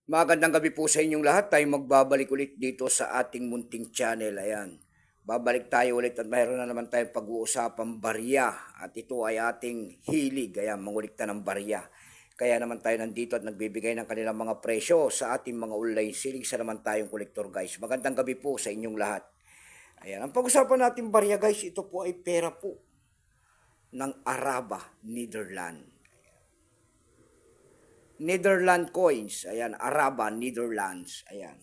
Magandang gabi po sa inyong lahat. Tayo magbabalik ulit dito sa ating munting channel. Ayan. Babalik tayo ulit at mayroon na naman tayong pag-uusapang barya. At ito ay ating hilig. Ayan, mangulikta ng barya. Kaya naman tayo nandito at nagbibigay ng kanilang mga presyo sa ating mga online selling sa naman tayong kolektor guys. Magandang gabi po sa inyong lahat. Ayan, ang pag-usapan natin barya guys, ito po ay pera po ng Araba, Netherlands. Netherland coins. Ayan, Araba, Netherlands. Ayan.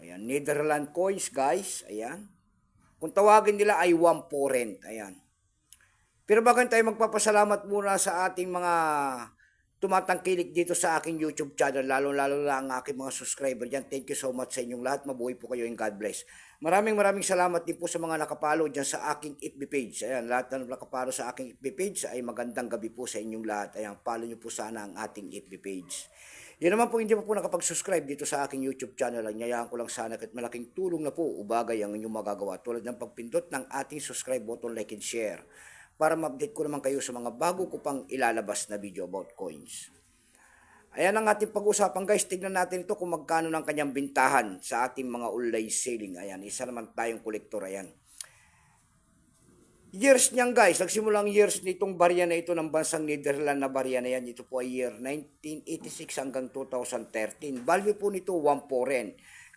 Ayan, Netherland coins, guys. Ayan. Kung tawagin nila ay 1 forint. Ayan. Pero bago tayo magpapasalamat muna sa ating mga tumatangkilik dito sa aking YouTube channel, lalo-lalo na ang aking mga subscriber dyan. Thank you so much sa inyong lahat. Mabuhay po kayo and God bless. Maraming salamat din po sa mga nakapalo dyan sa aking FB page. Ayan, lahat na nakapalo sa aking FB page ay magandang gabi po sa inyong lahat. Ayan, follow nyo po sana ang ating FB page. Yan naman po, hindi pa po nakapag-subscribe dito sa aking YouTube channel. Ang nyayaan ko lang sana kahit malaking tulong na po, ubagay ang inyong magagawa. Tulad ng pagpindot ng ating subscribe button, like and share. Para ma-update ko naman kayo sa mga bago ko pang ilalabas na video about coins. Ayan ang ating pag-usapan guys. Tignan natin ito kung magkano ng kanyang bintahan sa ating mga online selling. Ayan, isa naman tayong kolektor. Ayan. Years niyan guys, nagsimulang years nitong barya na ito ng bansang Netherlands na barya na yan. Ito po ay year 1986 hanggang 2013. Value po nito 1 forint.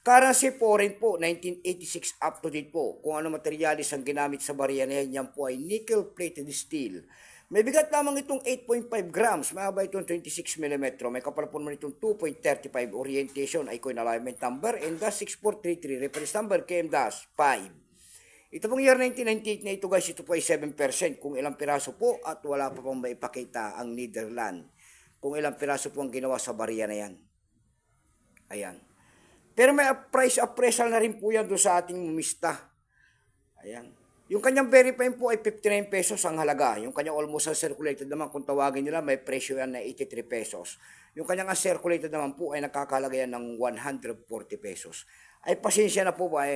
Currency foreign po, 1986 up to date po. Kung ano materialis ang ginamit sa barya na yan, yan po ay nickel-plated steel. May bigat lamang itong 8.5 grams, mahaba itong 26 mm. May kapal po naman itong 2.35. Orientation ay coin alignment number, NDAS6433, reference number KM-5. Ito pong year 1998 na ito guys, ito po ay 7% kung ilang piraso po at wala pa pong maipakita ang Netherlands. Kung ilang piraso po ang ginawa sa barya na yan. Ayan. Pero may price appraisal na rin po yan doon sa ating mumista. Ayan. Yung kanyang verify po ay 59 pesos ang halaga. Yung kanyang almost uncirculated naman, kung tawagin nila, may presyo yan na 83 pesos. Yung kanyang uncirculated naman po ay nakakalaga yan ng 140 pesos. Ay pasensya na po ba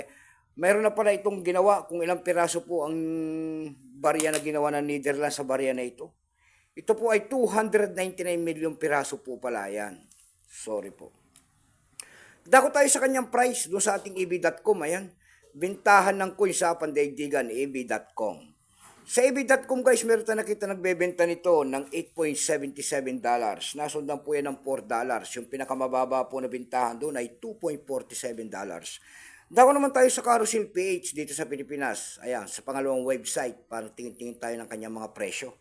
mayroon na pala itong ginawa kung ilang piraso po ang barya na ginawa ng Netherlands sa barya na ito. Ito po ay 299 million piraso po pala yan. Sorry po. Dako tayo sa kanyang price doon sa ating eb.com. Ayan. Bintahan ng coin sa pandaigdigan, eb.com. Sa eb.com guys, meron tayo nakita nagbebenta nito ng $8.77. Nasundan po yan ng $4. Yung pinakamababa po na bintahan doon ay $2.47. Dako naman tayo sa Carousel PH dito sa Pilipinas. Ayan, sa pangalawang website para tingin-tingin tayo ng kanyang mga presyo.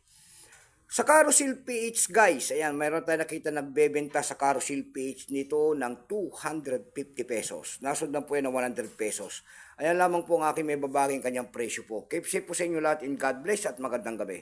Sa Carousel PH guys, ayan, mayroon tayo nakita nagbebenta sa Carousel PH nito ng 250 pesos. Nasundan po yan ng 100 pesos. Ayan lamang po ang aking may babaging kanyang presyo po. Keep safe po sa inyo lahat and God bless at magandang gabi.